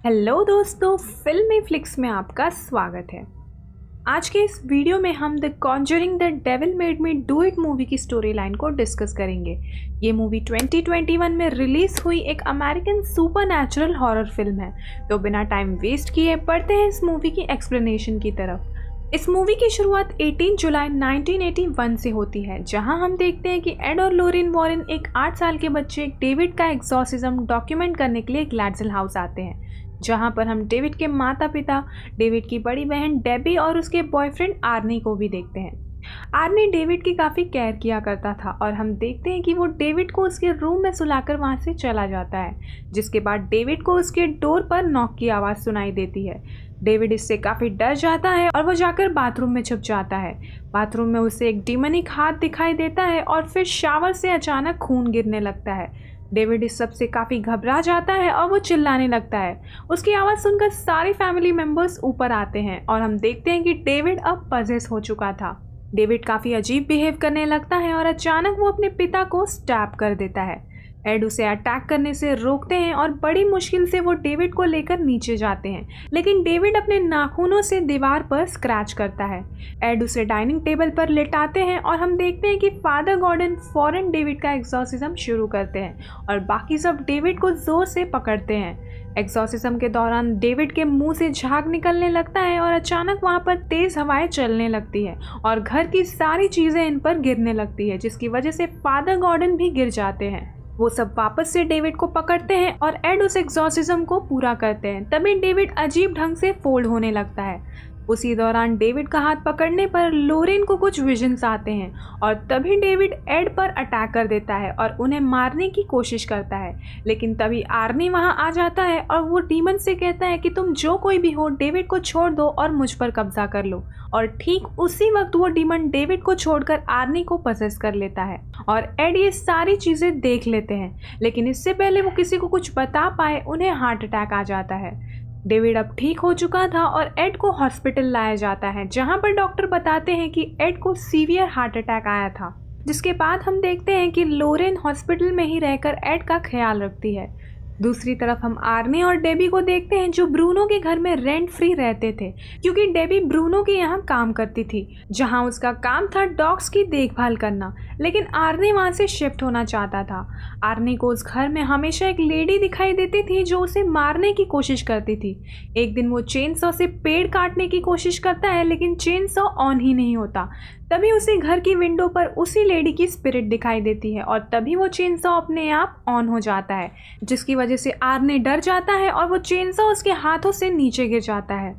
Hello दोस्तों, फिल्मी flix में आपका स्वागत है। आज के इस वीडियो में हम the Conjuring the devil made me do it movie की स्टोरी लाइन को डिस्कस करेंगे। ये मूवी 2021 में रिलीज हुई एक अमेरिकन सुपरनैचुरल हॉरर फिल्म है। तो बिना टाइम वेस्ट किए बढ़ते हैं इस मूवी की एक्सप्लेनेशन की तरफ। इस मूवी की शुरुआत 18 जुलाई 1981 से होती है, जहां हम देखते हैं कि एड और लोरेन वॉरेन एक 8 साल के बच्चे डेविड का एग्जॉर्सिज्म डॉक्यूमेंट करने के लिए ग्लैडजेल हाउस आते हैं, जहां पर हम डेविड के माता पिता, डेविड की बड़ी बहन डेबी और उसके बॉयफ्रेंड आर्नी को भी देखते हैं। आर्नी डेविड की काफ़ी केयर किया करता था और हम देखते हैं कि वो डेविड को उसके रूम में सुलाकर वहाँ से चला जाता है, जिसके बाद डेविड को उसके डोर पर नॉक की आवाज़ सुनाई देती है। डेविड इससे काफ़ी डर जाता है और वो जाकर बाथरूम में छुप जाता है। बाथरूम में उसे एक डिमोनिक हाथ दिखाई देता है और फिर शावर से अचानक खून गिरने लगता है। डेविड इस सब से काफ़ी घबरा जाता है और वो चिल्लाने लगता है। उसकी आवाज़ सुनकर सारे फैमिली मेम्बर्स ऊपर आते हैं और हम देखते हैं कि डेविड अब पजेस हो चुका था। डेविड काफ़ी अजीब बिहेव करने लगता है और अचानक वो अपने पिता को स्टैब कर देता है। एड उसे अटैक करने से रोकते हैं और बड़ी मुश्किल से वो डेविड को लेकर नीचे जाते हैं, लेकिन डेविड अपने नाखूनों से दीवार पर स्क्रैच करता है। एड उसे डाइनिंग टेबल पर लेटाते हैं और हम देखते हैं कि फादर गॉर्डन फौरन डेविड का एग्जॉर्सिज्म शुरू करते हैं और बाकी सब डेविड को जोर से पकड़ते हैं। एग्जॉर्सिज्म के दौरान डेविड के मुंह से झाग निकलने लगता है और अचानक वहाँ पर तेज़ हवाएं चलने लगती है और घर की सारी चीज़ें इन पर गिरने लगती है, जिसकी वजह से फादर गॉर्डन भी गिर जाते हैं। वो सब वापस से डेविड को पकड़ते हैं और एड उस एग्जॉर्सिज्म को पूरा करते हैं। तभी डेविड अजीब ढंग से फोल्ड होने लगता है। उसी दौरान डेविड का हाथ पकड़ने पर लोरेन को कुछ विजन्स आते हैं और तभी डेविड एड पर अटैक कर देता है और उन्हें मारने की कोशिश करता है, लेकिन तभी आर्नी वहां आ जाता है और वो डीमन से कहता है कि तुम जो कोई भी हो डेविड को छोड़ दो और मुझ पर कब्जा कर लो। और ठीक उसी वक्त वो डीमन डेविड को छोड़कर आर्नी को पसेस कर लेता है और एड ये सारी चीज़ें देख लेते हैं, लेकिन इससे पहले वो किसी को कुछ बता पाए उन्हें हार्ट अटैक आ जाता है। डेविड अब ठीक हो चुका था और एड को हॉस्पिटल लाया जाता है, जहां पर डॉक्टर बताते हैं कि एड को सीवियर हार्ट अटैक आया था। जिसके बाद हम देखते हैं कि लोरेन हॉस्पिटल में ही रहकर एड का ख्याल रखती है। दूसरी तरफ हम आर्नी और डेबी को देखते हैं, जो ब्रूनो के घर में रेंट फ्री रहते थे, क्योंकि डेबी ब्रूनो के यहाँ काम करती थी, जहाँ उसका काम था डॉग्स की देखभाल करना, लेकिन आर्नी वहाँ से शिफ्ट होना चाहता था। आर्नी को उस घर में हमेशा एक लेडी दिखाई देती थी जो उसे मारने की कोशिश करती थी। एक दिन वो चेन सॉ से पेड़ काटने की कोशिश करता है, लेकिन चेन सॉ ऑन ही नहीं होता। तभी उसे घर की विंडो पर उसी लेडी की स्पिरिट दिखाई देती है और तभी वो चेन सॉ अपने आप ऑन हो जाता है, जिसकी वजह से आर्नी डर जाता है और वो चेन सॉ उसके हाथों से नीचे गिर जाता है।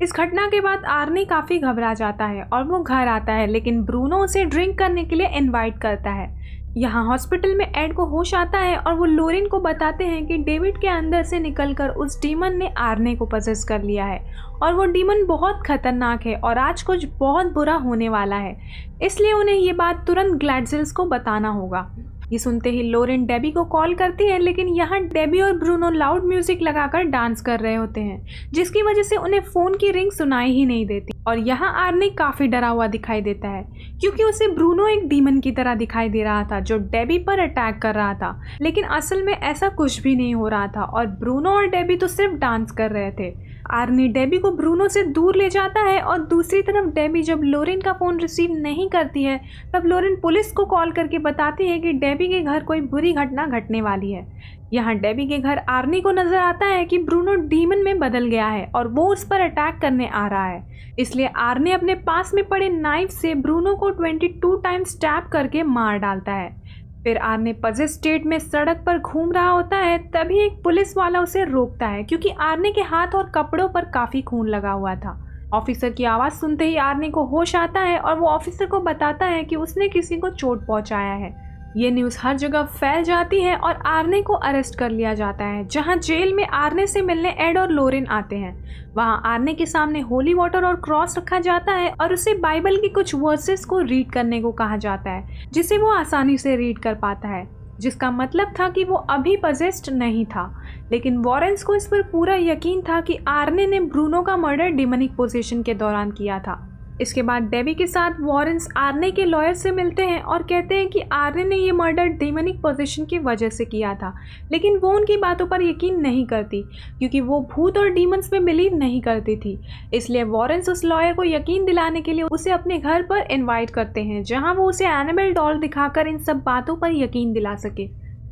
इस घटना के बाद आर्नी काफ़ी घबरा जाता है और वो घर आता है, लेकिन ब्रूनो उसे ड्रिंक करने के लिए इनवाइट करता है। यहाँ हॉस्पिटल में एड को होश आता है और वो लोरेन को बताते हैं कि डेविड के अंदर से निकलकर उस डीमन ने आर्ने को पजेस कर लिया है और वो डीमन बहुत खतरनाक है और आज कुछ बहुत बुरा होने वाला है, इसलिए उन्हें ये बात तुरंत ग्लैडजेल्स को बताना होगा। ये सुनते ही लोरेन डेबी को कॉल करती है, लेकिन यहाँ डेबी और ब्रूनो लाउड म्यूजिक लगाकर डांस कर रहे होते हैं, जिसकी वजह से उन्हें फ़ोन की रिंग सुनाई ही नहीं देती। और यहाँ आर्नी काफ़ी डरा हुआ दिखाई देता है, क्योंकि उसे ब्रूनो एक डीमन की तरह दिखाई दे रहा था जो डेबी पर अटैक कर रहा था, लेकिन असल में ऐसा कुछ भी नहीं हो रहा था और ब्रूनो और डेबी तो सिर्फ डांस कर रहे थे। आर्नी डेबी को ब्रूनो से दूर ले जाता है और दूसरी तरफ डेबी जब लोरेन का फ़ोन रिसीव नहीं करती है, तब लोरेन पुलिस को कॉल करके बताती है कि डेबी के घर कोई बुरी घटना घटने वाली है। यहाँ डेबी के घर आर्नी को नजर आता है कि ब्रूनो डीमन में बदल गया है और वो उस पर अटैक करने आ रहा है, इसलिए आर्नी अपने पास में पड़े नाइफ से ब्रूनो को 22 टाइम्स स्टैब करके मार डालता है। फिर आर्ने पजेस स्टेट में सड़क पर घूम रहा होता है, तभी एक पुलिस वाला उसे रोकता है, क्योंकि आर्ने के हाथ और कपड़ों पर काफ़ी खून लगा हुआ था। ऑफिसर की आवाज़ सुनते ही आर्ने को होश आता है और वो ऑफिसर को बताता है कि उसने किसी को चोट पहुंचाया है। ये न्यूज़ हर जगह फैल जाती है और आर्ने को अरेस्ट कर लिया जाता है, जहां जेल में आर्ने से मिलने एड और लोरेन आते हैं। वहां आर्ने के सामने होली वाटर और क्रॉस रखा जाता है और उसे बाइबल के कुछ वर्सेस को रीड करने को कहा जाता है, जिसे वो आसानी से रीड कर पाता है, जिसका मतलब था कि वो अभी पजेस्ड नहीं था। लेकिन वॉरेंस को इस पर पूरा यकीन था कि आर्ने ने ब्रूनो का मर्डर डिमोनिक पोजीशन के दौरान किया था। इसके बाद डेबी के साथ वॉरेंस आर्ने के लॉयर से मिलते हैं और कहते हैं कि आर्ने ने ये मर्डर डेमनिक पोजेशन की वजह से किया था, लेकिन वो उनकी बातों पर यकीन नहीं करती क्योंकि वो भूत और डीमंस में बिलीव नहीं करती थी। इसलिए वॉरेंस उस लॉयर को यकीन दिलाने के लिए उसे अपने घर पर इन्वाइट करते हैं, जहाँ वो उसे एनिमल डॉल दिखाकर इन सब बातों पर यकीन दिला सके।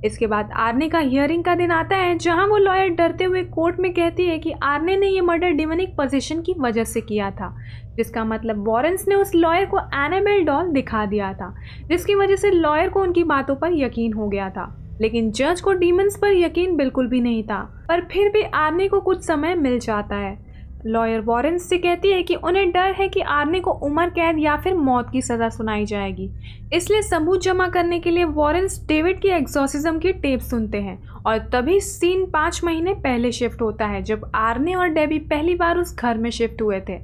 इसके बाद आर्ने का हियरिंग का दिन आता है, जहां वो लॉयर डरते हुए कोर्ट में कहती है कि आर्ने ने ये मर्डर डिमोनिक पोजेशन की वजह से किया था, जिसका मतलब वॉरेंस ने उस लॉयर को एनाबेल डॉल दिखा दिया था, जिसकी वजह से लॉयर को उनकी बातों पर यकीन हो गया था। लेकिन जज को डीमंस पर यकीन बिल्कुल भी नहीं था, पर फिर भी आर्ने को कुछ समय मिल जाता है। लॉयर वॉरेंस से कहती है कि उन्हें डर है कि आर्ने को उम्र कैद या फिर मौत की सज़ा सुनाई जाएगी, इसलिए सबूत जमा करने के लिए वॉरेंस डेविड की एक्सॉर्सिज्म की टेप सुनते हैं। और तभी सीन 5 महीने पहले शिफ्ट होता है, जब आर्ने और डेबी पहली बार उस घर में शिफ्ट हुए थे।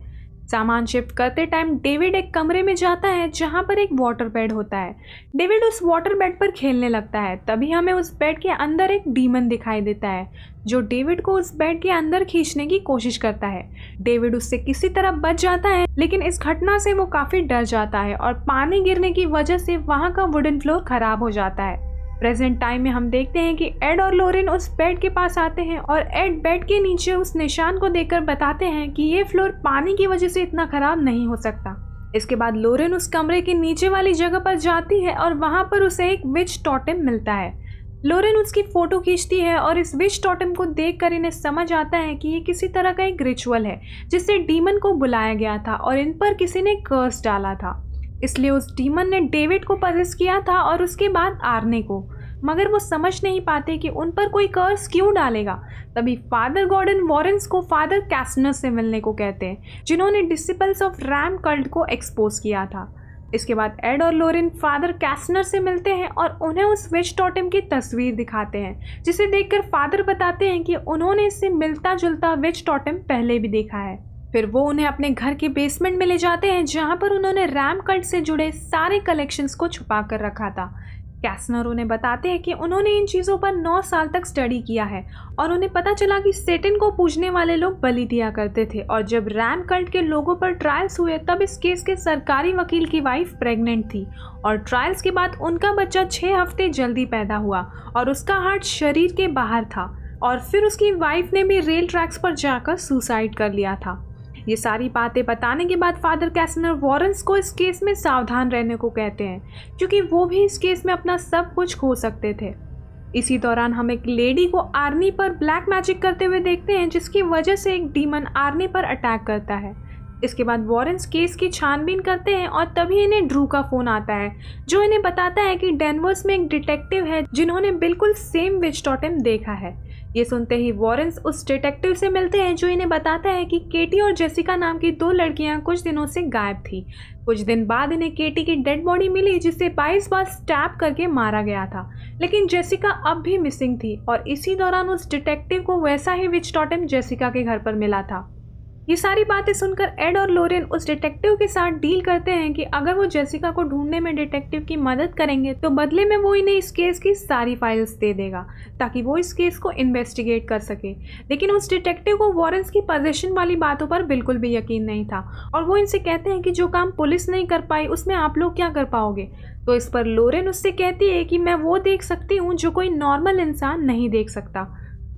सामान शिफ्ट करते टाइम डेविड एक कमरे में जाता है जहां पर एक वाटर बेड होता है। डेविड उस वाटर बेड पर खेलने लगता है, तभी हमें उस बेड के अंदर एक डीमन दिखाई देता है जो डेविड को उस बेड के अंदर खींचने की कोशिश करता है। डेविड उससे किसी तरह बच जाता है, लेकिन इस घटना से वो काफ़ी डर जाता है और पानी गिरने की वजह से वहाँ का वुडन फ्लोर खराब हो जाता है। प्रेजेंट टाइम में हम देखते हैं कि एड और लोरेन उस बेड के पास आते हैं और एड बेड के नीचे उस निशान को देखकर बताते हैं कि ये फ्लोर पानी की वजह से इतना खराब नहीं हो सकता। इसके बाद लोरेन उस कमरे के नीचे वाली जगह पर जाती है और वहाँ पर उसे एक विच टोटेम मिलता है। लोरेन उसकी फ़ोटो खींचती है और इस विच टोटेम को देखकर इन्हें समझ आता है कि ये किसी तरह का एक रिचुअल है जिससे डीमन को बुलाया गया था और इन पर किसी ने कर्स डाला था। इसलिए उस डीमन ने डेविड को पजेस किया था और उसके बाद आर्ने को, मगर वो समझ नहीं पाते कि उन पर कोई कर्स क्यों डालेगा। तभी फादर गॉर्डन वॉरेंस को फादर कैस्नर से मिलने को कहते हैं, जिन्होंने डिसिपल्स ऑफ रैम कल्ट को एक्सपोज किया था। इसके बाद एड और लोरेन फादर कैस्नर से मिलते हैं और उन्हें उस विच टोटेम की तस्वीर दिखाते हैं, जिसे देखकर फादर बताते हैं कि उन्होंने इससे मिलता जुलता विच टोटेम पहले भी देखा है। फिर वो उन्हें अपने घर के बेसमेंट में ले जाते हैं, जहाँ पर उन्होंने रैम कल्ट से जुड़े सारे कलेक्शंस को छुपा कर रखा था। कैस्नर उन्हें बताते हैं कि उन्होंने इन चीज़ों पर 9 साल तक स्टडी किया है और उन्हें पता चला कि सेटन को पूजने वाले लोग बलि दिया करते थे, और जब रैम कल्ट के लोगों पर ट्रायल्स हुए तब इस केस के सरकारी वकील की वाइफ प्रेग्नेंट थी और ट्रायल्स के बाद उनका बच्चा 6 हफ्ते जल्दी पैदा हुआ और उसका हार्ट शरीर के बाहर था, और फिर उसकी वाइफ ने भी रेल ट्रैक्स पर जाकर सुसाइड कर लिया था। ये सारी बातें बताने के बाद फादर कैस्नर वॉरेंस को इस केस में सावधान रहने को कहते हैं, क्योंकि वो भी इस केस में अपना सब कुछ खो सकते थे। इसी दौरान हम एक लेडी को आर्नी पर ब्लैक मैजिक करते हुए देखते हैं, जिसकी वजह से एक डीमन आर्नी पर अटैक करता है। इसके बाद वॉरेंस केस की छानबीन करते हैं और तभी इन्हें ड्रू का फ़ोन आता है, जो इन्हें बताता है कि डेनवर्स में एक डिटेक्टिव है जिन्होंने बिल्कुल सेम विच टोटेम देखा है। ये सुनते ही वॉरेंस उस डिटेक्टिव से मिलते हैं, जो इन्हें बताता है कि केटी और जेसिका नाम की 2 लड़कियां कुछ दिनों से गायब थी। कुछ दिन बाद इन्हें केटी की डेड बॉडी मिली, जिसे 22 बार स्टैब करके मारा गया था, लेकिन जेसिका अब भी मिसिंग थी। और इसी दौरान उस डिटेक्टिव को वैसा ही विच टोटेम जेसिका के घर पर मिला था। ये सारी बातें सुनकर एड और लोरेन उस डिटेक्टिव के साथ डील करते हैं कि अगर वो जेसिका को ढूंढने में डिटेक्टिव की मदद करेंगे तो बदले में वो इन्हें इस केस की सारी फाइल्स दे देगा, ताकि वो इस केस को इन्वेस्टिगेट कर सके। लेकिन उस डिटेक्टिव को वॉरेंस की पोजीशन वाली बातों पर बिल्कुल भी यकीन नहीं था, और वो इनसे कहते हैं कि जो काम पुलिस नहीं कर पाई उसमें आप लोग क्या कर पाओगे। तो इस पर लोरेन उससे कहती है कि मैं वो देख सकती हूँ जो कोई नॉर्मल इंसान नहीं देख सकता।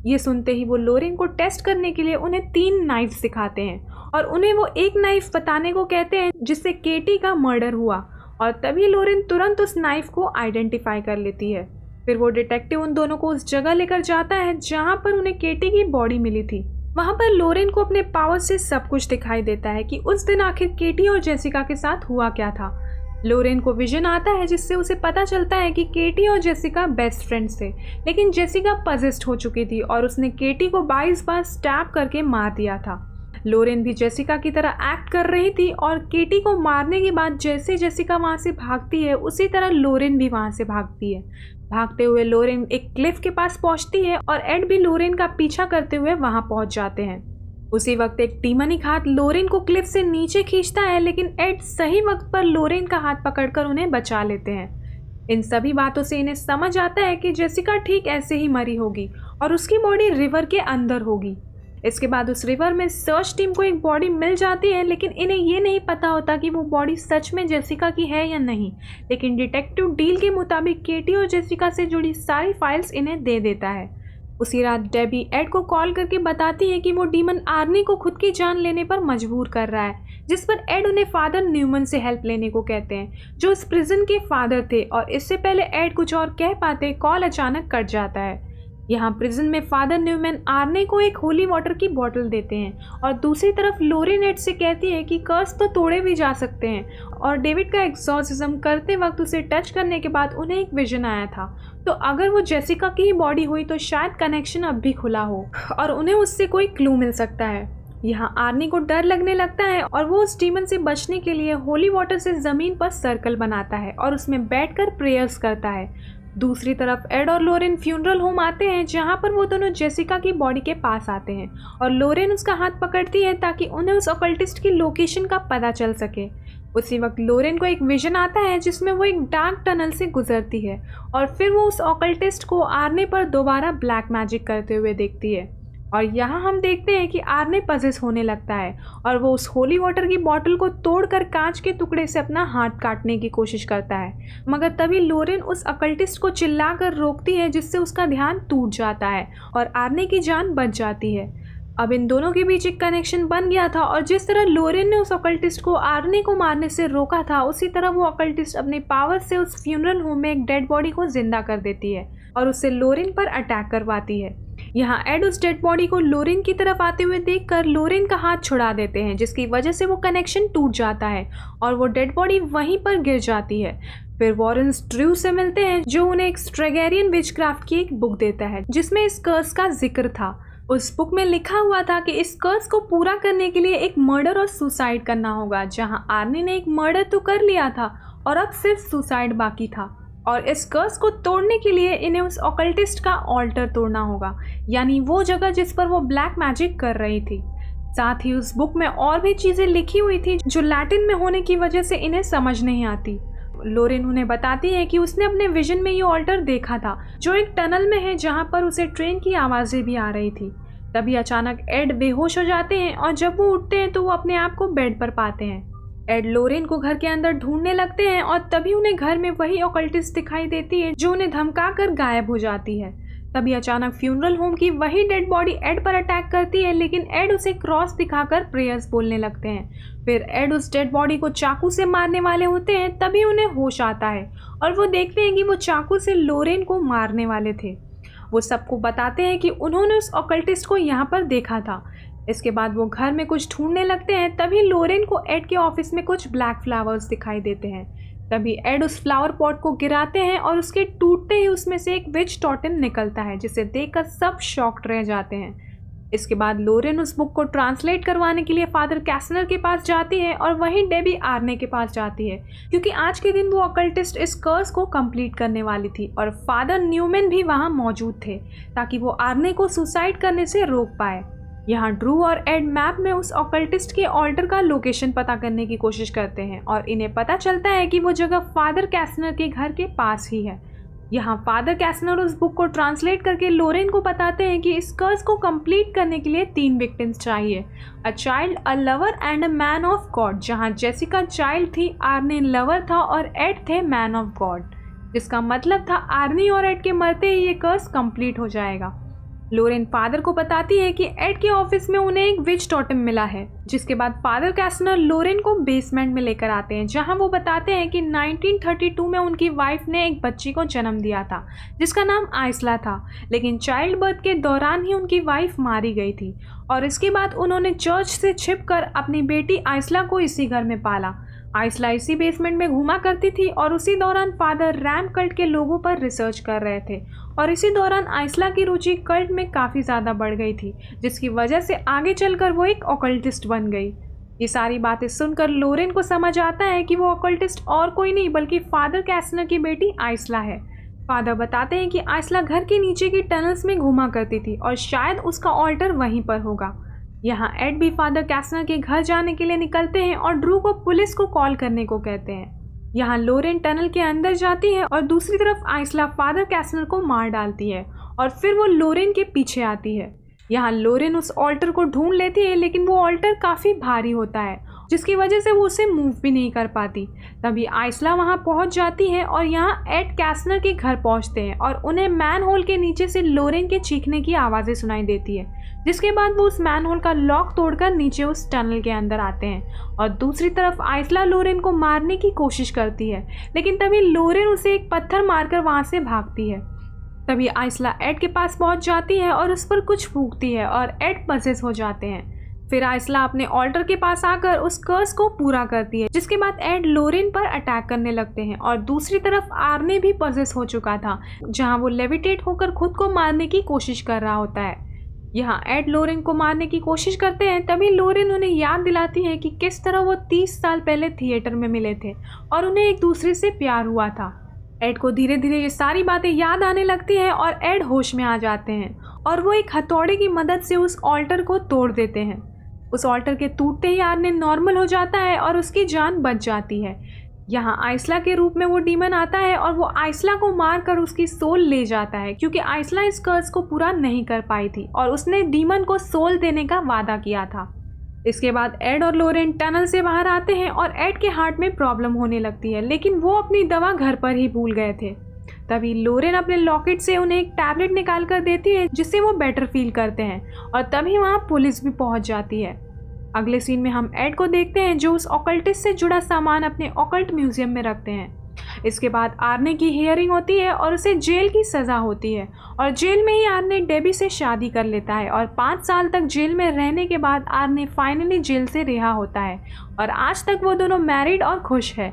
ये सुनते ही वो लोरेन को टेस्ट करने के लिए उन्हें 3 नाइफ्स दिखाते हैं और उन्हें वो एक नाइफ बताने को कहते हैं जिससे केटी का मर्डर हुआ, और तभी लोरेन तुरंत उस नाइफ को आइडेंटिफाई कर लेती है। फिर वो डिटेक्टिव उन दोनों को उस जगह लेकर जाता है जहाँ पर उन्हें केटी की बॉडी मिली थी। वहाँ पर लोरेन को अपने पावर से सब कुछ दिखाई देता है कि उस दिन आखिर केटी और जेसिका के साथ हुआ क्या था। लोरेन को विजन आता है, जिससे उसे पता चलता है कि केटी और जेसिका बेस्ट फ्रेंड्स थे, लेकिन जेसिका पजेस्ड हो चुकी थी और उसने केटी को 22 बार स्टैब करके मार दिया था। लोरेन भी जेसिका की तरह एक्ट कर रही थी और केटी को मारने के बाद जैसे जेसिका वहाँ से भागती है उसी तरह लोरेन भी वहाँ से भागती है। भागते हुए लोरेन एक क्लिफ के पास पहुँचती है और एड भी लोरेन का पीछा करते हुए वहाँ पहुँच जाते हैं। उसी वक्त एक डीमनिक हाथ लोरेन को क्लिफ से नीचे खींचता है, लेकिन एड सही वक्त पर लोरेन का हाथ पकड़कर उन्हें बचा लेते हैं। इन सभी बातों से इन्हें समझ आता है कि जेसिका ठीक ऐसे ही मरी होगी और उसकी बॉडी रिवर के अंदर होगी। इसके बाद उस रिवर में सर्च टीम को एक बॉडी मिल जाती है, लेकिन इन्हें ये नहीं पता होता कि वो बॉडी सच में जेसिका की है या नहीं। लेकिन डिटेक्टिव डील के मुताबिक केटी और जेसिका से जुड़ी सारी फाइल्स इन्हें दे देता है। उसी रात डेबी एड को कॉल करके बताती है कि वो डीमन आर्नी को खुद की जान लेने पर मजबूर कर रहा है, जिस पर एड उन्हें फादर न्यूमन से हेल्प लेने को कहते हैं, जो इस प्रिजन के फादर थे। और इससे पहले एड कुछ और कह पाते कॉल अचानक कट जाता है। यहाँ प्रिजन में फादर न्यूमैन आर्ने को एक होली वाटर की बोतल देते हैं और दूसरी तरफ लोरेन एड से कहती है कि कर्स तो तोड़े भी जा सकते हैं। और डेविड का एक्सॉर्सिज्म करते वक्त उसे टच करने के बाद उन्हें एक विजन आया था, तो अगर वो जेसिका की ही बॉडी हुई तो शायद कनेक्शन अब भी खुला हो और उन्हें उससे कोई क्लू मिल सकता है। यहाँ आर्नी को डर लगने लगता है और वो उस डीमन से बचने के लिए होली वाटर से ज़मीन पर सर्कल बनाता है और उसमें बैठकर प्रेयर्स करता है। दूसरी तरफ एड और लोरेन फ्यूनरल होम आते हैं, जहाँ पर वो दोनों जेसिका की बॉडी के पास आते हैं और लोरेन उसका हाथ पकड़ती है ताकि उन्हें उस ऑकल्टिस्ट की लोकेशन का पता चल सके। उसी वक्त लोरेन को एक विजन आता है जिसमें वो एक डार्क टनल से गुजरती है और फिर वो उस ऑकल्टिस्ट को आर्ने पर दोबारा ब्लैक मैजिक करते हुए देखती है। और यहाँ हम देखते हैं कि आर्ने पजेस होने लगता है और वो उस होली वाटर की बोतल को तोड़कर कांच के टुकड़े से अपना हाथ काटने की कोशिश करता है, मगर तभी लोरेन उस अकल्टिस्ट को चिल्लाकर रोकती है, जिससे उसका ध्यान टूट जाता है और आर्ने की जान बच जाती है। अब इन दोनों के बीच एक कनेक्शन बन गया था और जिस तरह लोरेन ने उस अकल्टिस्ट को आर्ने को मारने से रोका था, उसी तरह वो अकल्टिस्ट अपने पावर से उस फ्यूनरल होम में एक डेड बॉडी को जिंदा कर देती है और उससे लोरेन पर अटैक करवाती है। यहाँ एड उस डेड बॉडी को लोरेन की तरफ आते हुए देखकर लोरेन का हाथ छुड़ा देते हैं, जिसकी वजह से वो कनेक्शन टूट जाता है और वो डेड बॉडी वहीं पर गिर जाती है। फिर वॉरेंस ड्रू से मिलते हैं, जो उन्हें एक स्ट्रेगेरियन विचक्राफ्ट की एक बुक देता है जिसमें इस कर्स का जिक्र था। उस बुक में लिखा हुआ था कि इस कर्स को पूरा करने के लिए एक मर्डर और सुसाइड करना होगा, जहाँ आर्नी ने एक मर्डर तो कर लिया था और अब सिर्फ सुसाइड बाकी था। और इस कर्स को तोड़ने के लिए इन्हें उस ऑकल्टिस्ट का ऑल्टर तोड़ना होगा, यानी वो जगह जिस पर वो ब्लैक मैजिक कर रही थी। साथ ही उस बुक में और भी चीज़ें लिखी हुई थी जो लैटिन में होने की वजह से इन्हें समझ नहीं आती। लोरेन उन्हें बताती है कि उसने अपने विजन में ये ऑल्टर देखा था, जो एक टनल में है जहाँ पर उसे ट्रेन की आवाज़ें भी आ रही थी। तभी अचानक एड बेहोश हो जाते हैं और जब वो उठते हैं तो वो अपने आप को बेड पर पाते हैं। एड लोरेन को घर के अंदर ढूंढने लगते हैं और तभी उन्हें घर में वही ऑकल्टिस्ट दिखाई देती है जो उन्हें धमकाकर गायब हो जाती है। तभी अचानक फ्यूनरल होम की वही डेड बॉडी एड पर अटैक करती है, लेकिन एड उसे क्रॉस दिखाकर प्रेयर्स बोलने लगते हैं। फिर एड उस डेड बॉडी को चाकू से मारने वाले होते हैं, तभी उन्हें होश आता है और वो देखते हैं कि वो चाकू से लोरेन को मारने वाले थे। वो सबको बताते हैं कि उन्होंने उस ऑकल्टिस्ट को यहाँ पर देखा था। इसके बाद वो घर में कुछ ढूंढने लगते हैं, तभी लोरेन को एड के ऑफिस में कुछ ब्लैक फ्लावर्स दिखाई देते हैं। तभी एड उस फ्लावर पॉट को गिराते हैं और उसके टूटते ही उसमें से एक विच टोटेम निकलता है, जिसे देखकर सब शॉक्ड रह जाते हैं। इसके बाद लोरेन उस बुक को ट्रांसलेट करवाने के लिए फादर कैसनर के पास जाती है और वहीं डेबी आर्ने के पास जाती है, क्योंकि आज के दिन वो ऑकल्टिस्ट इस कर्स को कंप्लीट करने वाली थी और फादर न्यूमैन भी वहाँ मौजूद थे ताकि वो आर्ने को सुसाइड करने से रोक पाए। यहाँ ड्रू और एड मैप में उस ऑकल्टिस्ट के ऑल्टर का लोकेशन पता करने की कोशिश करते हैं और इन्हें पता चलता है कि वो जगह फादर कैसनर के घर के पास ही है। यहाँ फादर कैसनर उस बुक को ट्रांसलेट करके लोरेन को बताते हैं कि इस कर्स को कंप्लीट करने के लिए 3 विक्टिम्स चाहिए, a child, a lover and a man of God, जहाँ जेसिका चाइल्ड थी, आर्ने लवर था और एड थे मैन ऑफ गॉड, जिसका मतलब था आर्नी और एड के मरते ही ये कर्स कंप्लीट हो जाएगा। लोरेन फादर को बताती है कि एड के ऑफिस में उन्हें एक विच टोटेम मिला है, जिसके बाद फादर कैसनर लोरेन को बेसमेंट में लेकर आते हैं, जहां वो बताते हैं कि 1932 में उनकी वाइफ ने एक बच्ची को जन्म दिया था जिसका नाम आइसला था, लेकिन चाइल्ड बर्थ के दौरान ही उनकी वाइफ मारी गई थी और इसके बाद उन्होंने चर्च से छिपकर अपनी बेटी आइसला को इसी घर में पाला। आइसला इसी बेसमेंट में घूमा करती थी और उसी दौरान फादर रैम कल्ट के लोगों पर रिसर्च कर रहे थे और इसी दौरान आइसला की रुचि कल्ट में काफ़ी ज़्यादा बढ़ गई थी, जिसकी वजह से आगे चलकर वो एक ऑकल्टिस्ट बन गई। ये सारी बातें सुनकर लोरेन को समझ आता है कि वो ऑकल्टिस्ट और कोई नहीं बल्कि फादर कैसनर की बेटी आइसला है। फादर बताते हैं कि आइसला घर के नीचे की टनल्स में घूमा करती थी और शायद उसका ऑल्टर वहीं पर होगा। यहाँ एड भी फादर कैसनर के घर जाने के लिए निकलते हैं और ड्रू को पुलिस को कॉल करने को कहते हैं। यहाँ लोरेन टनल के अंदर जाती है और दूसरी तरफ आइसला फादर कैसनर को मार डालती है और फिर वो लोरेन के पीछे आती है। यहाँ लोरेन उस ऑल्टर को ढूंढ लेती है, लेकिन वो ऑल्टर काफ़ी भारी होता है जिसकी वजह से वो उसे मूव भी नहीं कर पाती। तभी आइसला वहाँ पहुँच जाती है और यहाँ एड कैस्नर के घर पहुँचते हैं और उन्हें मैन होल के नीचे से लोरेन के चीखने की आवाज़ें सुनाई देती है, जिसके बाद वो उस मैन होल का लॉक तोड़कर नीचे उस टनल के अंदर आते हैं। और दूसरी तरफ आइसला लोरेन को मारने की कोशिश करती है, लेकिन तभी लोरेन उसे एक पत्थर मारकर वहाँ से भागती है। तभी आइसला एड के पास पहुँच जाती है और उस पर कुछ फूंकती है और एड पजेस हो जाते हैं। फिर आइसला अपने ऑल्टर के पास आकर उस कर्स को पूरा करती है, जिसके बाद एड लोरेन पर अटैक करने लगते हैं। और दूसरी तरफ आर्ने भी पजेस हो चुका था, जहां वो लेविटेट होकर खुद को मारने की कोशिश कर रहा होता है। यहाँ एड लोरेन को मारने की कोशिश करते हैं, तभी लोरेन उन्हें याद दिलाती है कि किस तरह वो 30 साल पहले थिएटर में मिले थे और उन्हें एक दूसरे से प्यार हुआ था। एड को धीरे धीरे ये सारी बातें याद आने लगती हैं और एड होश में आ जाते हैं और वो एक हथौड़े की मदद से उस ऑल्टर को तोड़ देते हैं। उस ऑल्टर के टूटते ही आर्ने नॉर्मल हो जाता है और उसकी जान बच जाती है। यहाँ आइसला के रूप में वो डीमन आता है और वो आइसला को मारकर उसकी सोल ले जाता है, क्योंकि आइसला इस कर्स को पूरा नहीं कर पाई थी और उसने डीमन को सोल देने का वादा किया था। इसके बाद एड और लोरेन टनल से बाहर आते हैं और एड के हार्ट में प्रॉब्लम होने लगती है, लेकिन वो अपनी दवा घर पर ही भूल गए थे। तभी लोरेन अपने लॉकेट से उन्हें एक टैबलेट निकाल कर देती है, जिससे वो बेटर फील करते हैं और तभी वहाँ पुलिस भी पहुँच जाती है। अगले सीन में हम एड को देखते हैं जो उस ऑकल्टिस्ट से जुड़ा सामान अपने ऑकल्ट म्यूजियम में रखते हैं। इसके बाद आर्ने की हियरिंग होती है और उसे जेल की सज़ा होती है और जेल में ही आर्ने डेबी से शादी कर लेता है और 5 साल तक जेल में रहने के बाद आर्ने फाइनली जेल से रिहा होता है और आज तक वो दोनों मैरिड और खुश है।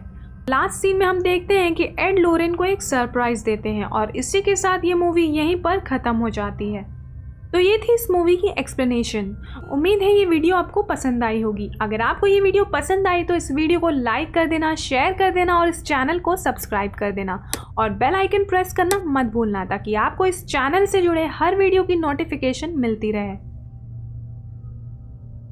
लास्ट सीन में हम देखते हैं कि एड लोरेन को एक सरप्राइज़ देते हैं और इसी के साथ ये मूवी यहीं पर ख़त्म हो जाती है। तो ये थी इस मूवी की एक्सप्लेनेशन। उम्मीद है ये वीडियो आपको पसंद आई होगी। अगर आपको ये वीडियो पसंद आई तो इस वीडियो को लाइक कर देना, शेयर कर देना और इस चैनल को सब्सक्राइब कर देना और बेल आइकन प्रेस करना मत भूलना, ताकि आपको इस चैनल से जुड़े हर वीडियो की नोटिफिकेशन मिलती रहे।